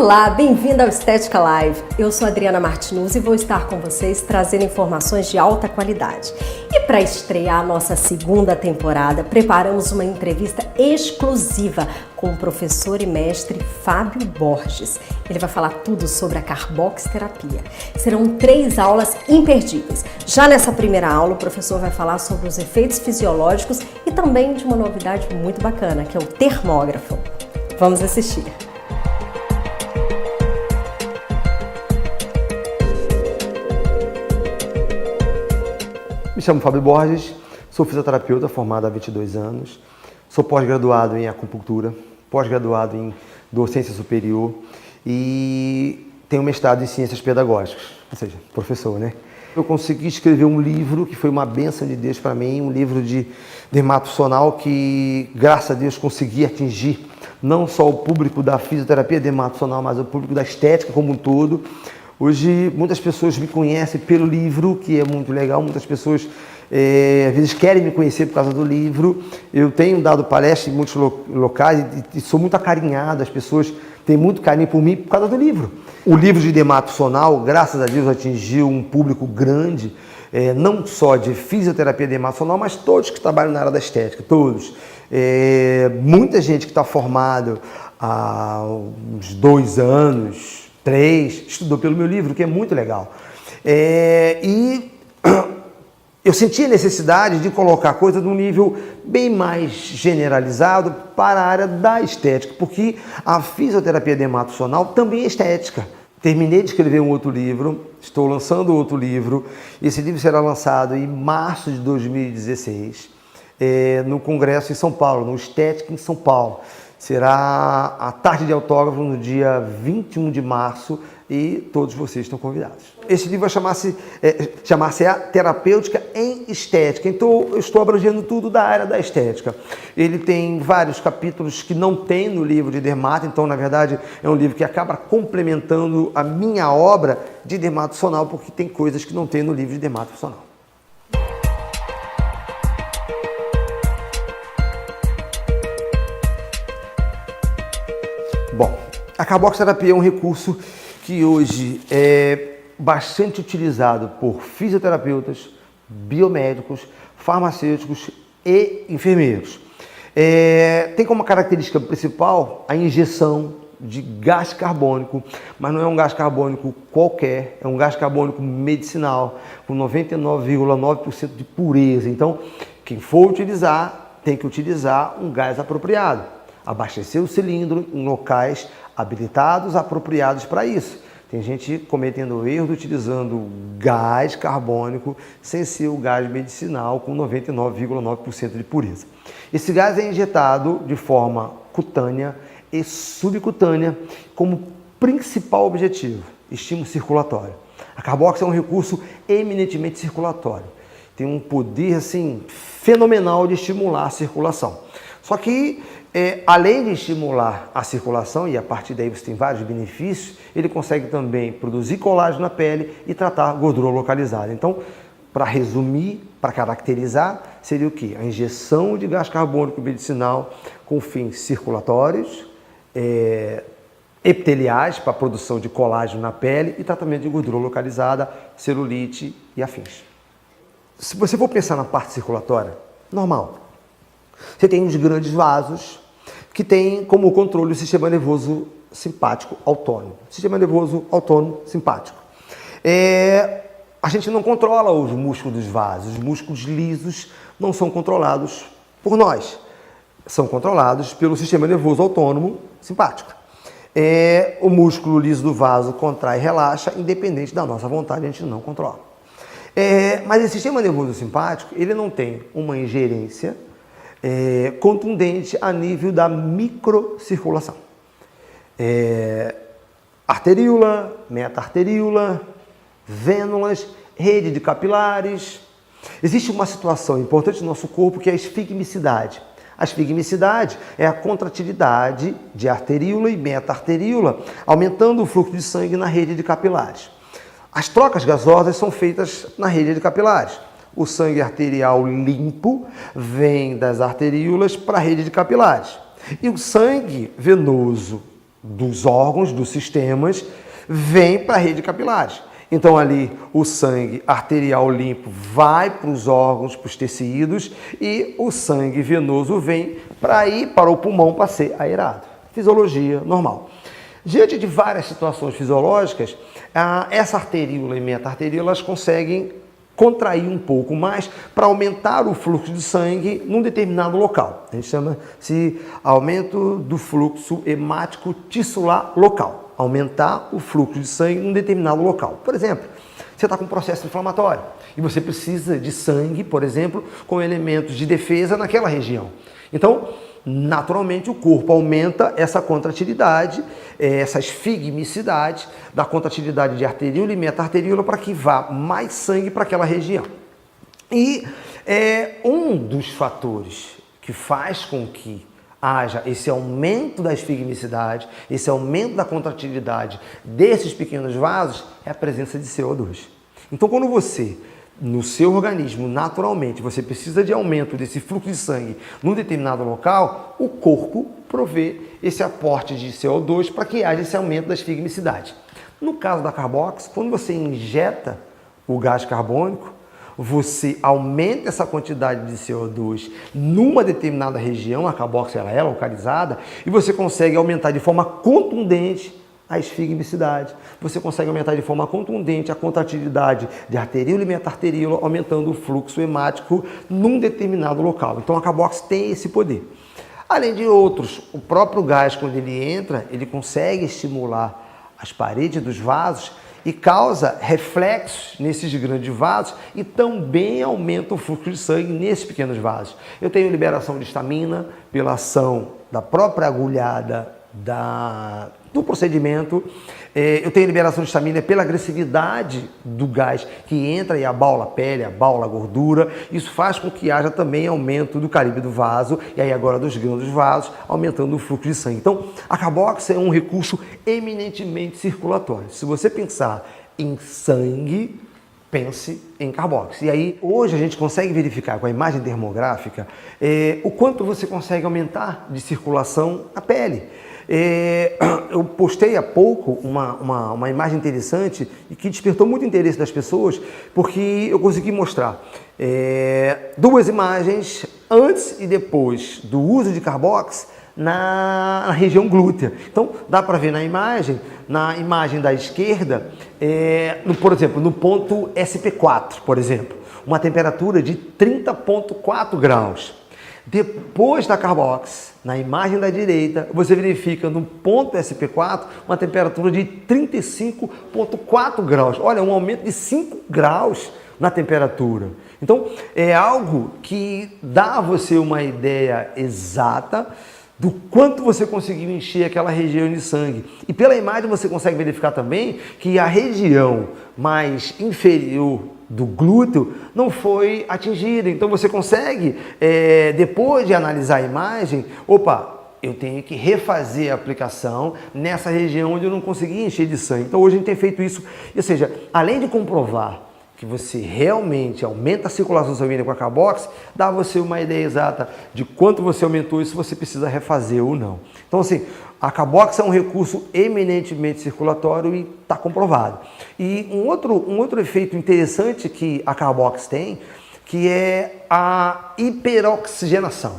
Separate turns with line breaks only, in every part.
Olá, bem-vindo ao Estética Live. Eu sou Adriana Martinuzzi e vou estar com vocês trazendo informações de alta qualidade. E para estrear a nossa segunda temporada, preparamos uma entrevista exclusiva com o professor e mestre Fábio Borges. Ele vai falar tudo sobre a carboxterapia. Serão 3 aulas imperdíveis. Já nessa primeira aula, o professor vai falar sobre os efeitos fisiológicos e também de uma novidade muito bacana, que é o termógrafo. Vamos assistir.
Me chamo Fábio Borges, sou fisioterapeuta formado há 22 anos, sou pós-graduado em acupuntura, pós-graduado em docência superior e tenho mestrado em ciências pedagógicas, ou seja, professor, né? Eu consegui escrever um livro que foi uma bênção de Deus para mim, um livro de dermatossomal que, graças a Deus, consegui atingir não só o público da fisioterapia dermatossomal, mas o público da estética como um todo. Hoje, muitas pessoas me conhecem pelo livro, que é muito legal. Muitas pessoas, às vezes, querem me conhecer por causa do livro. Eu tenho dado palestra em muitos locais e sou muito acarinhado. As pessoas têm muito carinho por mim por causa do livro. O livro de dermatossomal, graças a Deus, atingiu um público grande, não só de fisioterapia dermatossomal, mas todos que trabalham na área da estética, todos. Muita gente que está formado há uns 2 anos, 3, estudou pelo meu livro, que é muito legal. E eu senti a necessidade de colocar a coisa num nível bem mais generalizado para a área da estética, porque a fisioterapia dermatossomal também é estética. Terminei de escrever um outro livro, estou lançando outro livro. Esse livro será lançado em março de 2016, no Congresso em São Paulo, no Estética em São Paulo. Será a tarde de autógrafo no dia 21 de março e todos vocês estão convidados. Esse livro vai chamar-se A Terapêutica em Estética. Então, eu estou abrangendo tudo da área da estética. Ele tem vários capítulos que não tem no livro de dermato, então, na verdade, é um livro que acaba complementando a minha obra de dermatossomal, porque tem coisas que não tem no livro de dermatossomal. Bom, a carboxterapia é um recurso que hoje é bastante utilizado por fisioterapeutas, biomédicos, farmacêuticos e enfermeiros. Tem como característica principal a injeção de gás carbônico, mas não é um gás carbônico qualquer, é um gás carbônico medicinal, com 99,9% de pureza. Então, quem for utilizar, tem que utilizar um gás apropriado. Abastecer o cilindro em locais habilitados, apropriados para isso. Tem gente cometendo o erro de utilizando gás carbônico sem ser o gás medicinal com 99,9% de pureza. Esse gás é injetado de forma cutânea e subcutânea como principal objetivo, estímulo circulatório. A carbox é um recurso eminentemente circulatório. Tem um poder assim, fenomenal de estimular a circulação. Só que, além de estimular a circulação, e a partir daí você tem vários benefícios, ele consegue também produzir colágeno na pele e tratar gordura localizada. Então, para resumir, para caracterizar, seria o quê? A injeção de gás carbônico medicinal com fins circulatórios, epiteliais, para a produção de colágeno na pele e tratamento de gordura localizada, celulite e afins. Se você for pensar na parte circulatória, normal. Você tem os grandes vasos que tem como controle o sistema nervoso simpático autônomo. Sistema nervoso autônomo simpático. A gente não controla os músculos dos vasos. Os músculos lisos não são controlados por nós. São controlados pelo sistema nervoso autônomo simpático. O músculo liso do vaso contrai e relaxa, independente da nossa vontade, a gente não controla. Mas esse sistema nervoso simpático, ele não tem uma ingerência contundente a nível da microcirculação. Arteríola, meta-arteríola, vênulas, rede de capilares. Existe uma situação importante no nosso corpo que é a esfigmicidade. A esfigmicidade é a contratilidade de arteríola e meta-arteríola, aumentando o fluxo de sangue na rede de capilares. As trocas gasosas são feitas na rede de capilares. O sangue arterial limpo vem das arteríolas para a rede de capilares. E o sangue venoso dos órgãos, dos sistemas, vem para a rede capilares. Então ali o sangue arterial limpo vai para os órgãos, para os tecidos, e o sangue venoso vem para ir para o pulmão para ser aerado. Fisiologia normal. Diante de várias situações fisiológicas, essa arteríola e meta-arteríola elas conseguem contrair um pouco mais para aumentar o fluxo de sangue num determinado local. A gente chama-se aumento do fluxo hemático tissular local. Aumentar o fluxo de sangue num determinado local. Por exemplo, você está com um processo inflamatório e você precisa de sangue, por exemplo, com elementos de defesa naquela região. Então, naturalmente, o corpo aumenta essa contratilidade, essa esfigmicidade da contratilidade de arteríola e meta-arteríola para que vá mais sangue para aquela região. E um dos fatores que faz com que haja esse aumento da esfigmicidade, esse aumento da contratilidade desses pequenos vasos é a presença de CO2. Então, quando você, no seu organismo, naturalmente, você precisa de aumento desse fluxo de sangue num determinado local, o corpo provê esse aporte de CO2 para que haja esse aumento da esfigmicidade. No caso da Carbox, quando você injeta o gás carbônico, você aumenta essa quantidade de CO2 numa determinada região, a Carbox ela é localizada, e você consegue aumentar de forma contundente a esfigmicidade. Você consegue aumentar de forma contundente a contratilidade de arteríola e meta-arteríola, aumentando o fluxo hemático num determinado local. Então a Carbox tem esse poder. Além de outros, o próprio gás, quando ele entra, ele consegue estimular as paredes dos vasos e causa reflexos nesses grandes vasos e também aumenta o fluxo de sangue nesses pequenos vasos. Eu tenho liberação de histamina pela ação da própria agulhada do procedimento, eu tenho liberação de histamina pela agressividade do gás que entra e abaula a pele, abaula a gordura. Isso faz com que haja também aumento do calibre do vaso e aí agora dos grãos dos vasos, aumentando o fluxo de sangue. Então, a Carbox é um recurso eminentemente circulatório. Se você pensar em sangue, pense em Carbox. E aí, hoje a gente consegue verificar com a imagem termográfica o quanto você consegue aumentar de circulação a pele. Eu postei há pouco uma imagem interessante e que despertou muito interesse das pessoas, porque eu consegui mostrar duas imagens antes e depois do uso de Carbox na região glútea. Então, dá para ver na imagem da esquerda, por exemplo, no ponto SP4, por exemplo, uma temperatura de 30,4 graus. Depois da Carbox, na imagem da direita, você verifica no ponto SP4 uma temperatura de 35,4 graus. Olha, um aumento de 5 graus na temperatura. Então, é algo que dá a você uma ideia exata do quanto você conseguiu encher aquela região de sangue. E pela imagem você consegue verificar também que a região mais inferior do glúteo não foi atingida. Então você consegue, depois de analisar a imagem, eu tenho que refazer a aplicação nessa região onde eu não consegui encher de sangue. Então hoje a gente tem feito isso, ou seja, além de comprovar que você realmente aumenta a circulação sanguínea com a Carbox, dá a você uma ideia exata de quanto você aumentou e se você precisa refazer ou não. Então assim, a Carbox é um recurso eminentemente circulatório e está comprovado. E um outro efeito interessante que a Carbox tem, que é a hiperoxigenação.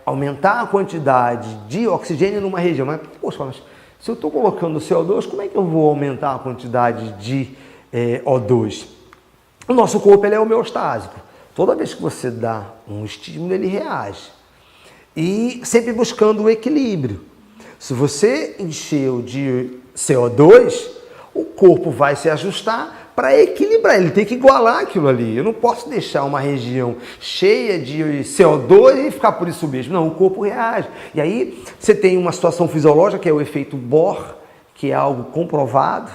Aumentar a quantidade de oxigênio numa região. Mas, poxa, mas se eu estou colocando CO2, como é que eu vou aumentar a quantidade de O2? O nosso corpo ele é homeostásico. Toda vez que você dá um estímulo, ele reage. E sempre buscando o equilíbrio. Se você encheu de CO2, o corpo vai se ajustar para equilibrar, ele tem que igualar aquilo ali. Eu não posso deixar uma região cheia de CO2 e ficar por isso mesmo. Não, o corpo reage. E aí você tem uma situação fisiológica que é o efeito Bohr, que é algo comprovado.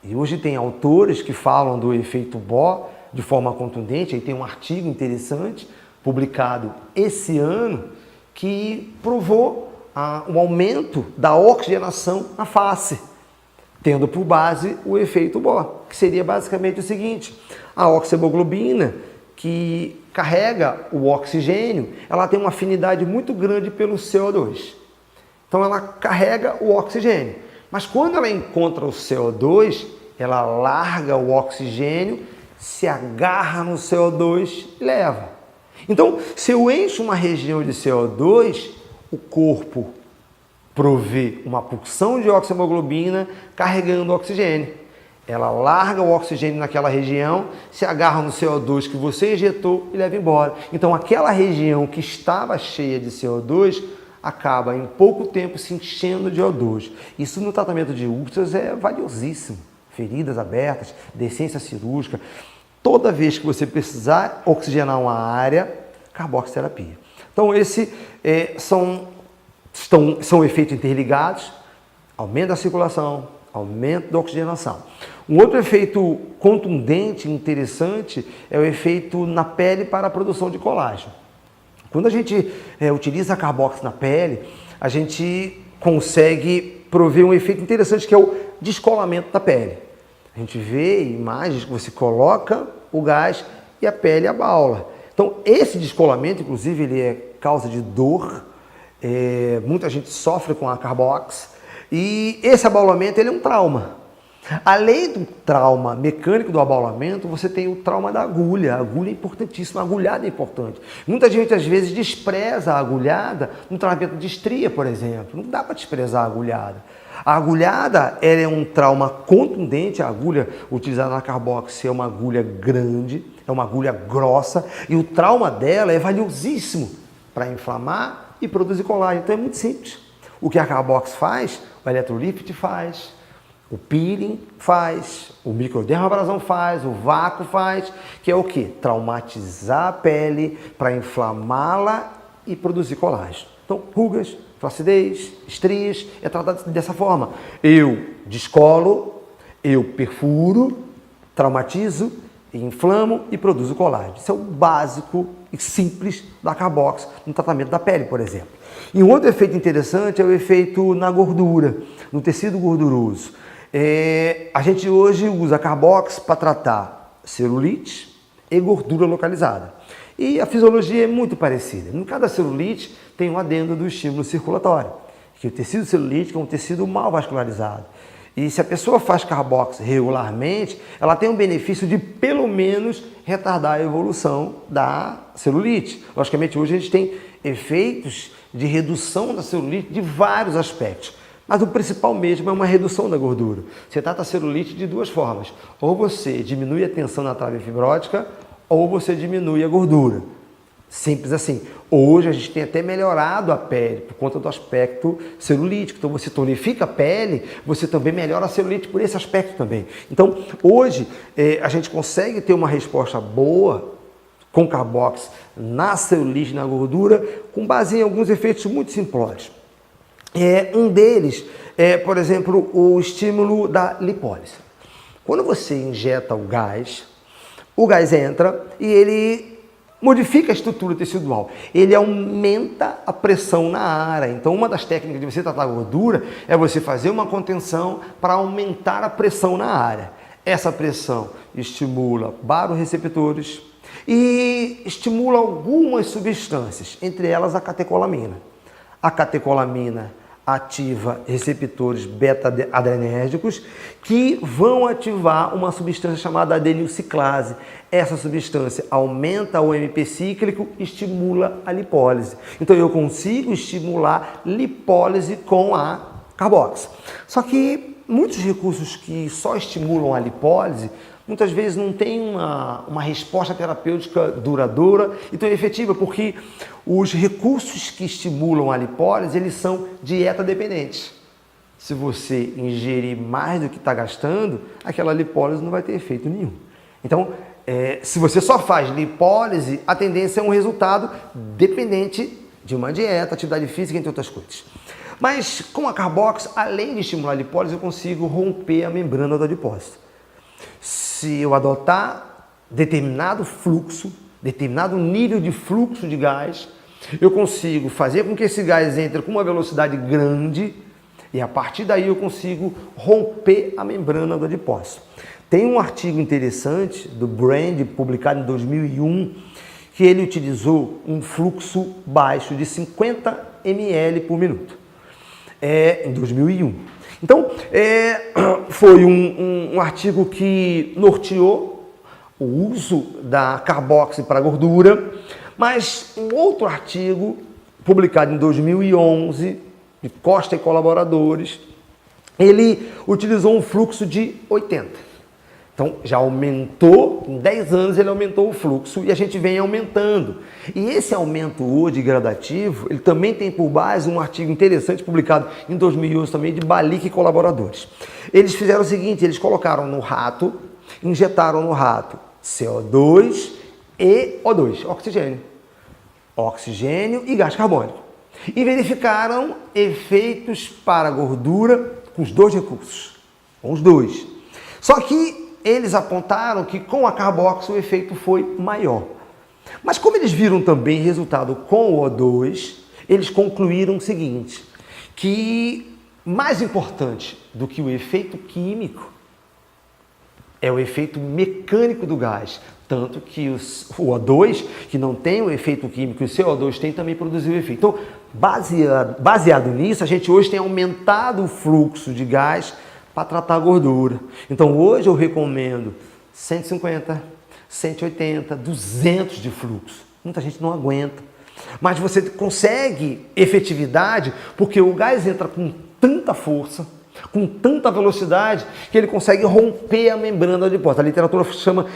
E hoje tem autores que falam do efeito Bohr de forma contundente. Aí tem um artigo interessante, publicado esse ano, que provou o aumento da oxigenação na face, tendo por base o efeito Bohr, que seria basicamente o seguinte: a oxihemoglobina, que carrega o oxigênio, ela tem uma afinidade muito grande pelo CO2. Então ela carrega o oxigênio. Mas quando ela encontra o CO2, ela larga o oxigênio, se agarra no CO2 e leva. Então, se eu encho uma região de CO2, o corpo provê uma porção de oximoglobina carregando o oxigênio. Ela larga o oxigênio naquela região, se agarra no CO2 que você injetou e leva embora. Então, aquela região que estava cheia de CO2 acaba em pouco tempo se enchendo de O2. Isso no tratamento de úlceras é valiosíssimo. Feridas abertas, deficiência cirúrgica. Toda vez que você precisar oxigenar uma área, carboxiterapia. Então, esses são efeitos interligados, aumento da circulação, aumento da oxigenação. Um outro efeito contundente e interessante é o efeito na pele para a produção de colágeno. Quando a gente utiliza a carbox na pele, a gente consegue prover um efeito interessante que é o descolamento da pele. A gente vê imagens que você coloca o gás e a pele abaula. Então, esse descolamento, inclusive, ele é causa de dor. Muita gente sofre com a carbox. E esse abaulamento ele é um trauma. Além do trauma mecânico do abaulamento, você tem o trauma da agulha. A agulha é importantíssima, a agulhada é importante. Muita gente, às vezes, despreza a agulhada no tratamento de estria, por exemplo. Não dá para desprezar a agulhada. A agulhada ela é um trauma contundente. A agulha utilizada na carbox é uma agulha grande, é uma agulha grossa. E o trauma dela é valiosíssimo para inflamar e produzir colágeno. Então é muito simples. O que a carbox faz, o eletrolift faz, o peeling faz, o microdermabrasão faz, o vácuo faz, que é o quê? Traumatizar a pele para inflamá-la e produzir colágeno. Então, rugas, flacidez, estrias, é tratado dessa forma. Eu descolo, eu perfuro, traumatizo, inflamo e produzo colágeno. Isso é o básico e simples da carbox no tratamento da pele, por exemplo. E um outro efeito interessante é o efeito na gordura, no tecido gorduroso. A gente hoje usa a carbox para tratar celulite e gordura localizada. E a fisiologia é muito parecida. Em cada celulite tem um adendo do estímulo circulatório, que o tecido celulítico é um tecido mal vascularizado. E se a pessoa faz carbox regularmente, ela tem um benefício de pelo menos retardar a evolução da celulite. Logicamente, hoje a gente tem efeitos de redução da celulite de vários aspectos. Mas o principal mesmo é uma redução da gordura. Você trata a celulite de duas formas. Ou você diminui a tensão na trave fibrótica, ou você diminui a gordura. Simples assim. Hoje a gente tem até melhorado a pele por conta do aspecto celulítico. Então você tonifica a pele, você também melhora a celulite por esse aspecto também. Então hoje a gente consegue ter uma resposta boa com carbox na celulite, na gordura, com base em alguns efeitos muito simplórios. Um deles é, por exemplo, o estímulo da lipólise. Quando você injeta o gás entra e ele modifica a estrutura tecidual. Ele aumenta a pressão na área. Então, uma das técnicas de você tratar a gordura é você fazer uma contenção para aumentar a pressão na área. Essa pressão estimula baroreceptores e estimula algumas substâncias, entre elas a catecolamina. A catecolamina ativa receptores beta-adrenérgicos que vão ativar uma substância chamada adenilciclase. Essa substância aumenta o AMP cíclico e estimula a lipólise. Então eu consigo estimular lipólise com a carbox. Só que muitos recursos que só estimulam a lipólise muitas vezes não tem uma resposta terapêutica duradoura e tão efetiva, porque os recursos que estimulam a lipólise, eles são dieta dependentes. Se você ingerir mais do que está gastando, aquela lipólise não vai ter efeito nenhum. Então, se você só faz lipólise, a tendência é um resultado dependente de uma dieta, atividade física, entre outras coisas. Mas com a carbox, além de estimular a lipólise, eu consigo romper a membrana do adipócito. Se eu adotar determinado fluxo, determinado nível de fluxo de gás, eu consigo fazer com que esse gás entre com uma velocidade grande e a partir daí eu consigo romper a membrana do adipócito. Tem um artigo interessante do Brand, publicado em 2001, que ele utilizou um fluxo baixo de 50 ml por minuto. em 2001. Então, foi um artigo que norteou o uso da carboxy para gordura, mas um outro artigo, publicado em 2011, de Costa e colaboradores, ele utilizou um fluxo de 80. Então, já aumentou, em 10 anos ele aumentou o fluxo e a gente vem aumentando. E esse aumento hoje gradativo, ele também tem por base um artigo interessante publicado em 2011 também de Balic e colaboradores. Eles fizeram o seguinte, eles colocaram no rato, injetaram no rato CO2 e O2, oxigênio e gás carbônico. E verificaram efeitos para a gordura com os dois recursos, com os dois. Só que eles apontaram que com a carboxy o efeito foi maior. Mas como eles viram também resultado com o O2, eles concluíram o seguinte, que mais importante do que o efeito químico é o efeito mecânico do gás. Tanto que o O2, que não tem o efeito químico, e o CO2 tem, também produziu o efeito. Então, baseado nisso, a gente hoje tem aumentado o fluxo de gás para tratar a gordura. Então, hoje eu recomendo 150, 180, 200 de fluxo. Muita gente não aguenta. Mas você consegue efetividade porque o gás entra com tanta força, com tanta velocidade, que ele consegue romper a membrana do adipócito. A literatura chama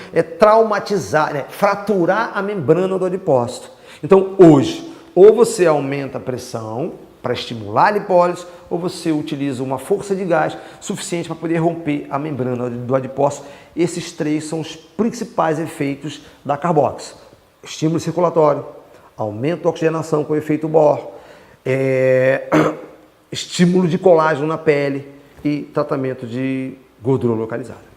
traumatizar, fraturar a membrana do adipócito. Então, hoje, ou você aumenta a pressão para estimular a lipólise, ou você utiliza uma força de gás suficiente para poder romper a membrana do adipócito. Esses três são os principais efeitos da carboxy. Estímulo circulatório, aumento da oxigenação com efeito Bohr, estímulo de colágeno na pele e tratamento de gordura localizada.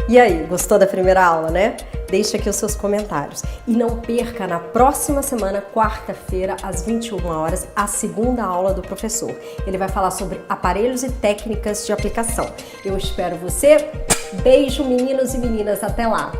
E aí, gostou da primeira aula, né? Deixe aqui os seus comentários. E não perca na próxima semana, quarta-feira, às 21 horas, a segunda aula do professor. Ele vai falar sobre aparelhos e técnicas de aplicação. Eu espero você. Beijo, meninos e meninas. Até lá!